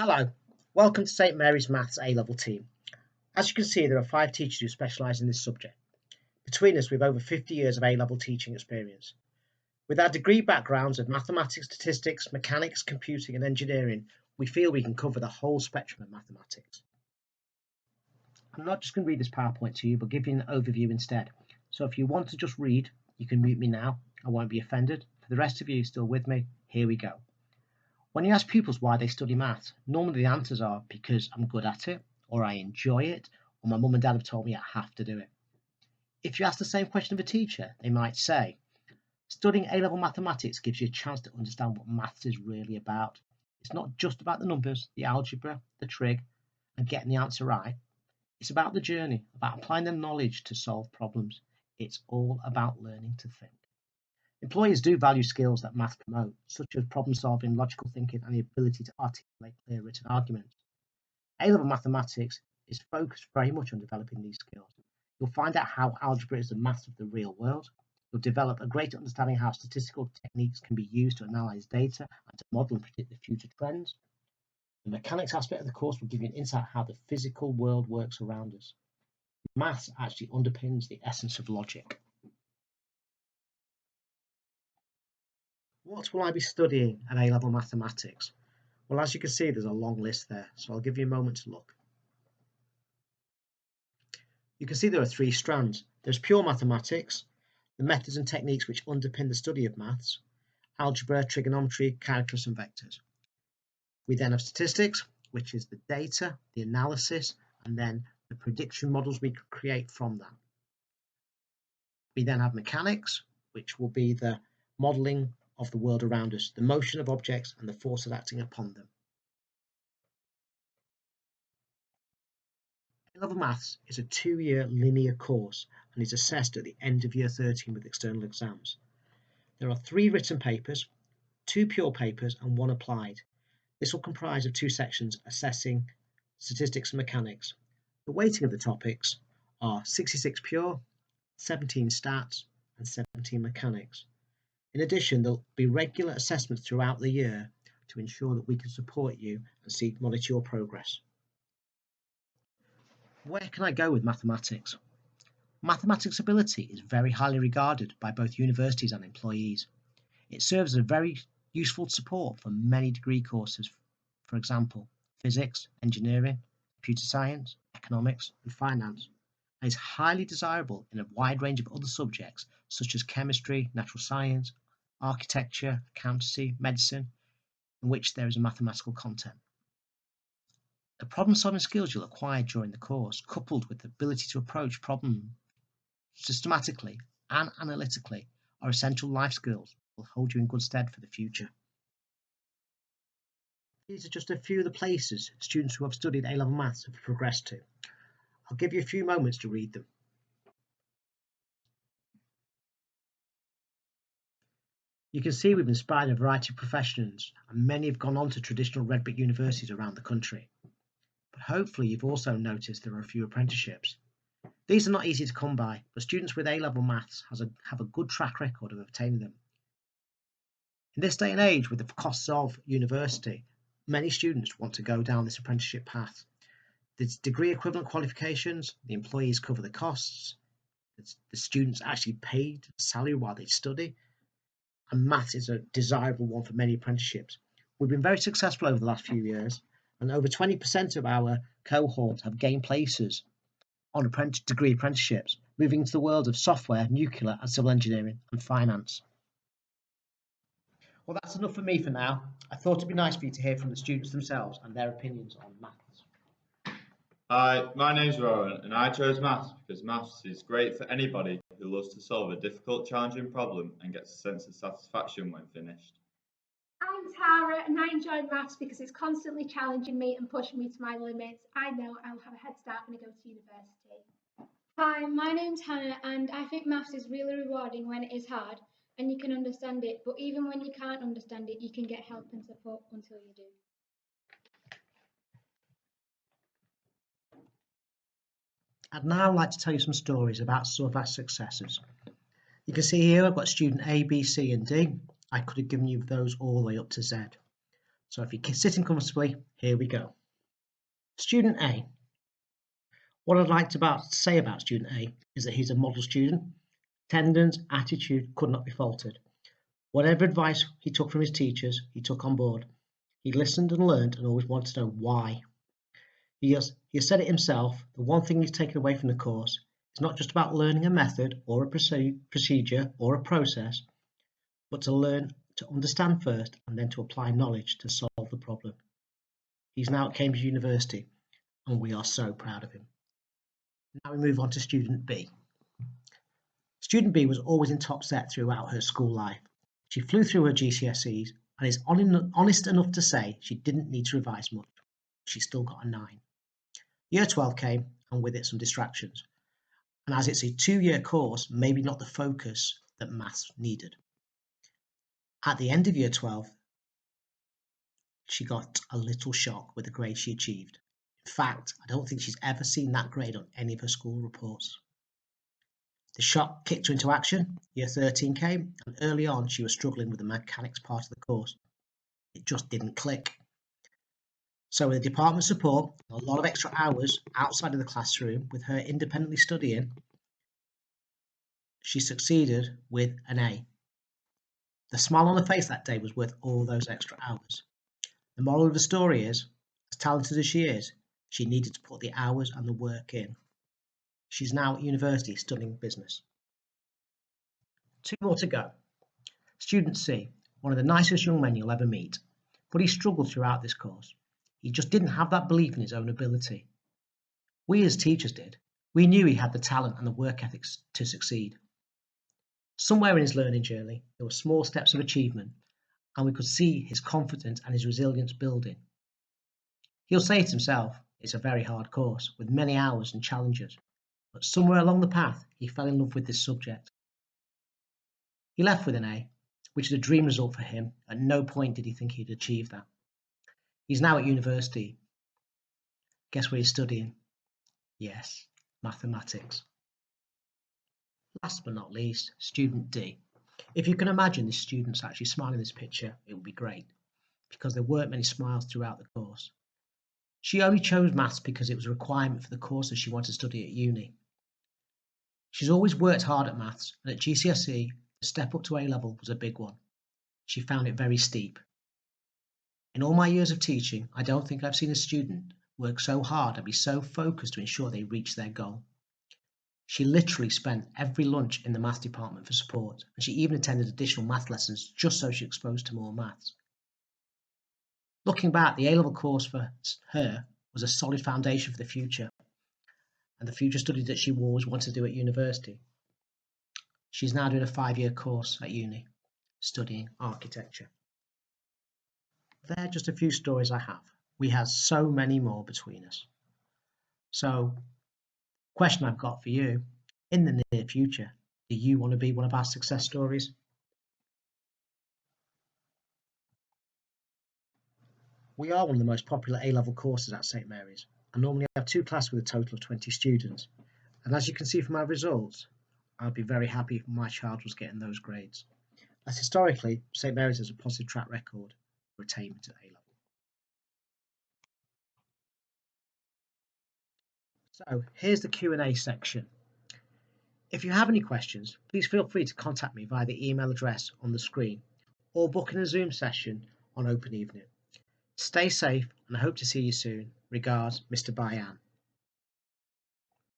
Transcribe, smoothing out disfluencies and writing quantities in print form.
Hello, welcome to St Mary's Maths A-Level team. As you can see, there are 5 teachers who specialise in this subject. Between us, we have over 50 years of A-Level teaching experience. With our degree backgrounds of mathematics, statistics, mechanics, computing and engineering, we feel we can cover the whole spectrum of mathematics. I'm not just going to read this PowerPoint to you, but give you an overview instead. So if you want to just read, you can mute me now. I won't be offended. For the rest of you still with me, here we go. When you ask pupils why they study maths, normally the answers are because I'm good at it, or I enjoy it, or my mum and dad have told me I have to do it. If you ask the same question of a teacher, they might say, studying A-level mathematics gives you a chance to understand what maths is really about. It's not just about the numbers, the algebra, the trig, and getting the answer right. It's about the journey, about applying the knowledge to solve problems. It's all about learning to think. Employers do value skills that maths promote, such as problem solving, logical thinking, and the ability to articulate clear written arguments. A-level mathematics is focused very much on developing these skills. You'll find out how algebra is the maths of the real world. You'll develop a greater understanding of how statistical techniques can be used to analyse data and to model and predict the future trends. The mechanics aspect of the course will give you an insight how the physical world works around us. Maths actually underpins the essence of logic. What will I be studying at A-level mathematics? Well, as you can see, there's a long list there, so I'll give you a moment to look. You can see there are 3 strands. There's pure mathematics, the methods and techniques which underpin the study of maths, algebra, trigonometry, calculus and vectors. We then have statistics, which is the data, the analysis, and then the prediction models we create from that. We then have mechanics, which will be the modelling of the world around us, the motion of objects and the forces acting upon them. A-level maths is a 2-year linear course and is assessed at the end of year 13 with external exams. There are 3 written papers, 2 pure papers and 1 applied. This will comprise of 2 sections assessing statistics and mechanics. The weighting of the topics are 66 pure, 17 stats and 17 mechanics. In addition, there'll be regular assessments throughout the year to ensure that we can support you and monitor your progress. Where can I go with mathematics? Mathematics ability is very highly regarded by both universities and employees. It serves as a very useful support for many degree courses, for example, physics, engineering, computer science, economics and finance, and is highly desirable in a wide range of other subjects such as chemistry, natural science, architecture, accountancy, medicine, in which there is a mathematical content. The problem-solving skills you'll acquire during the course, coupled with the ability to approach problems systematically and analytically, are essential life skills that will hold you in good stead for the future. These are just a few of the places students who have studied A-level maths have progressed to. I'll give you a few moments to read them. You can see we've inspired a variety of professions, and many have gone on to traditional red brick universities around the country. But hopefully you've also noticed there are a few apprenticeships. These are not easy to come by, but students with A-level maths have a good track record of obtaining them. In this day and age, with the costs of university, many students want to go down this apprenticeship path. The degree equivalent qualifications, the employees cover the costs, the students actually paid salary while they study, and maths is a desirable one for many apprenticeships. We've been very successful over the last few years, and over 20% of our cohort have gained places on degree apprenticeships, moving into the world of software, nuclear and civil engineering and finance. Well, that's enough for me for now. I thought it'd be nice for you to hear from the students themselves and their opinions on maths. Hi, my name's Rowan and I chose maths because maths is great for anybody who loves to solve a difficult, challenging problem and gets a sense of satisfaction when finished. I'm Tara and I enjoyed maths because it's constantly challenging me and pushing me to my limits. I know I'll have a head start when I go to university. Hi, my name's Hannah and I think maths is really rewarding when it is hard and you can understand it, but even when you can't understand it, you can get help and support until you do. I'd now like to tell you some stories about some of our successes. You can see here I've got student A, B, C and D. I could have given you those all the way up to Z. So if you're sitting comfortably, here we go. Student A. What I'd like to say about student A is that he's a model student. Attendance, attitude could not be faltered. Whatever advice he took from his teachers, he took on board. He listened and learned and always wanted to know why. He has said it himself, the one thing he's taken away from the course is not just about learning a method or a procedure or a process, but to learn to understand first and then to apply knowledge to solve the problem. He's now at Cambridge University and we are so proud of him. Now we move on to student B. Student B was always in top set throughout her school life. She flew through her GCSEs and is honest enough to say she didn't need to revise much. She still got a 9. Year 12 came and with it some distractions. And as it's a 2-year course, maybe not the focus that maths needed. At the end of year 12, she got a little shock with the grade she achieved. In fact, I don't think she's ever seen that grade on any of her school reports. The shock kicked her into action. Year 13 came, and early on she was struggling with the mechanics part of the course. It just didn't click. So with the department support, a lot of extra hours outside of the classroom with her independently studying, she succeeded with an A. The smile on her face that day was worth all those extra hours. The moral of the story is, as talented as she is, she needed to put the hours and the work in. She's now at university studying business. 2 more to go. Student C, one of the nicest young men you'll ever meet, but he struggled throughout this course. He just didn't have that belief in his own ability. We as teachers did. We knew he had the talent and the work ethics to succeed. Somewhere in his learning journey, there were small steps of achievement, and we could see his confidence and his resilience building. He'll say it himself, it's a very hard course, with many hours and challenges, but somewhere along the path, he fell in love with this subject. He left with an A, which is a dream result for him. At no point did he think he'd achieve that. He's now at university. Guess what he's studying? Yes, mathematics. Last but not least, student D. If you can imagine this student's actually smiling in this picture, it would be great, because there weren't many smiles throughout the course. She only chose maths because it was a requirement for the courses she wanted to study at uni. She's always worked hard at maths, and at GCSE, the step up to A-level was a big one. She found it very steep. In all my years of teaching, I don't think I've seen a student work so hard and be so focused to ensure they reach their goal. She literally spent every lunch in the maths department for support, and she even attended additional math lessons just so she was exposed to more maths. Looking back, the A-level course for her was a solid foundation for the future, and the future studies that she always wanted to do at university. She's now doing a 5-year course at uni, studying architecture. They're just a few stories I have. We have so many more between us. So, question I've got for you, in the near future, do you want to be one of our success stories? We are one of the most popular A-level courses at St Mary's, and normally have 2 classes with a total of 20 students. And as you can see from our results, I'd be very happy if my child was getting those grades, as historically St Mary's has a positive track record for attainment at A-level. So here's the Q&A section. If you have any questions, please feel free to contact me via the email address on the screen or book in a Zoom session on Open Evening. Stay safe and I hope to see you soon. Regards, Mr. Bayan.